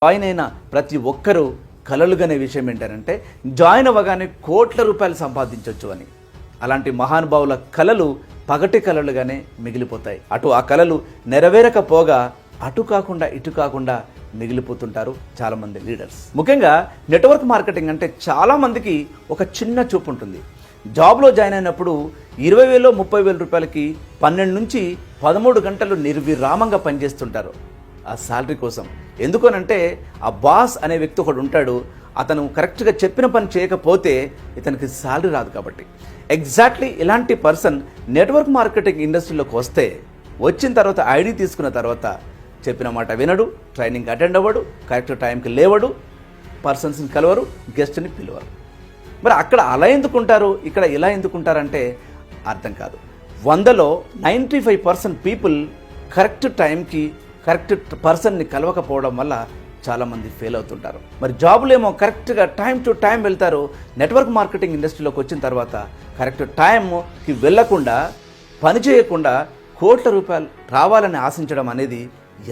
Join అయిన ప్రతి ఒక్కరూ కలలుగనే విషయం ఏంటంటే జాయిన్ అవ్వగానే కోట్ల రూపాయలు సంపాదించవచ్చు అని. అలాంటి మహానుభావుల కలలు పగటి కలలుగానే మిగిలిపోతాయి. అటు ఆ కలలు నెరవేరకపోగా అటు కాకుండా ఇటు కాకుండా మిగిలిపోతుంటారు చాలామంది లీడర్స్. ముఖ్యంగా నెట్వర్క్ మార్కెటింగ్ అంటే చాలామందికి ఒక చిన్న చూపు ఉంటుంది. జాబ్లో జాయిన్ అయినప్పుడు 20,000 30,000 రూపాయలకి 12 నుంచి 13 గంటలు నిర్విరామంగా పనిచేస్తుంటారు ఆ శాలరీ కోసం. ఎందుకనంటే ఆ బాస్ అనే వ్యక్తి ఒకడు ఉంటాడు, అతను కరెక్ట్గా చెప్పిన పని చేయకపోతే ఇతనికి శాలరీ రాదు కాబట్టి. ఎగ్జాక్ట్లీ ఇలాంటి పర్సన్ నెట్వర్క్ మార్కెటింగ్ ఇండస్ట్రీలోకి వచ్చిన తర్వాత ఐడి తీసుకున్న తర్వాత చెప్పిన మాట వినడు, ట్రైనింగ్ అటెండ్ అవ్వడు, కరెక్ట్ టైంకి లేవడు, పర్సన్స్ని కలవరు, గెస్ట్ని పిలవరు. మరి అక్కడ అలా ఎందుకుంటారు, ఇక్కడ ఇలా ఎందుకుంటారంటే అర్థం కాదు. 100లో 95% పీపుల్ కరెక్ట్ టైంకి కరెక్ట్ పర్సన్ని కలవకపోవడం వల్ల చాలామంది ఫెయిల్ అవుతుంటారు. మరి జాబులు ఏమో కరెక్ట్గా టైం టు టైం వెళ్తారు. నెట్వర్క్ మార్కెటింగ్ ఇండస్ట్రీలోకి వచ్చిన తర్వాత కరెక్ట్ టైంకి వెళ్ళకుండా పని చేయకుండా కోట్ల రూపాయలు రావాలని ఆశించడం అనేది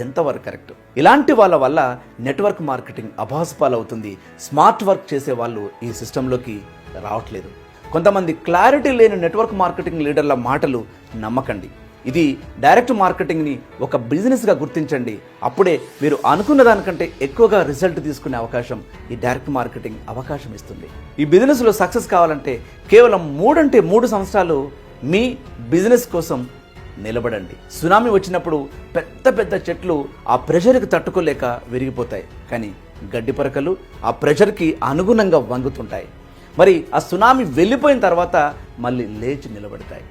ఎంతవరకు కరెక్ట్? ఇలాంటి వాళ్ళ వల్ల నెట్వర్క్ మార్కెటింగ్ అభాసుపాలవుతుంది. స్మార్ట్ వర్క్ చేసే వాళ్ళు ఈ సిస్టంలోకి రావట్లేదు. కొంతమంది క్లారిటీ లేని నెట్వర్క్ మార్కెటింగ్ లీడర్ల మాటలు నమ్మకండి. ఇది డైరెక్ట్ మార్కెటింగ్ని ఒక బిజినెస్గా గుర్తించండి. అప్పుడే మీరు అనుకున్న దానికంటే ఎక్కువగా రిజల్ట్ తీసుకునే అవకాశం ఈ డైరెక్ట్ మార్కెటింగ్ అవకాశం ఇస్తుంది. ఈ బిజినెస్లో సక్సెస్ కావాలంటే కేవలం 3 సంవత్సరాలు మీ బిజినెస్ కోసం నిలబడండి. సునామీ వచ్చినప్పుడు పెద్ద పెద్ద చెట్లు ఆ ప్రెషర్కి తట్టుకోలేక విరిగిపోతాయి, కానీ గడ్డి పరకలు ఆ ప్రెషర్కి అనుగుణంగా వంగుతుంటాయి. మరి ఆ సునామీ వెళ్ళిపోయిన తర్వాత మళ్ళీ లేచి నిలబడతాయి.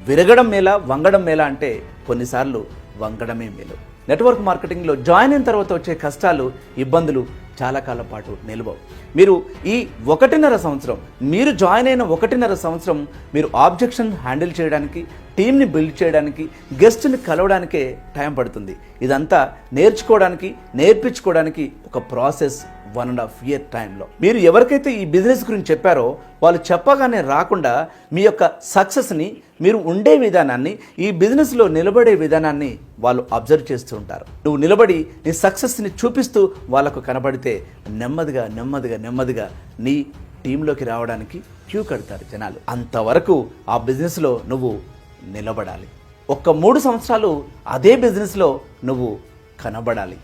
విరగడం మేలా వంగడం మేలా అంటే కొన్నిసార్లు వంగడమే మేలు. నెట్వర్క్ మార్కెటింగ్లో జాయిన్ అయిన తర్వాత వచ్చే కష్టాలు, ఇబ్బందులు చాలా కాలం పాటు నిలవవు. మీరు ఈ 1.5 సంవత్సరం, మీరు జాయిన్ అయిన 1.5 సంవత్సరం మీరు ఆబ్జెక్షన్ హ్యాండిల్ చేయడానికి, టీమ్ని బిల్డ్ చేయడానికి, గెస్ట్ని కలవడానికే టైం పడుతుంది. ఇదంతా నేర్పించుకోవడానికి ఒక ప్రాసెస్ 1.5 year టైంలో. మీరు ఎవరికైతే ఈ బిజినెస్ గురించి చెప్పారో వాళ్ళు చెప్పగానే రాకుండా మీ యొక్క సక్సెస్ని, మీరు ఉండే విధానాన్ని, ఈ బిజినెస్లో నిలబడే విధానాన్ని వాళ్ళు అబ్జర్వ్ చేస్తూ ఉంటారు. నువ్వు నిలబడి నీ సక్సెస్ని చూపిస్తూ వాళ్ళకు కనబడితే నెమ్మదిగా నీ టీంలోకి రావడానికి క్యూ కడతారు జనాలు. అంతవరకు ఆ బిజినెస్లో నువ్వు నిలబడాలి. 3 సంవత్సరాలు అదే బిజినెస్లో నువ్వు కనబడాలి.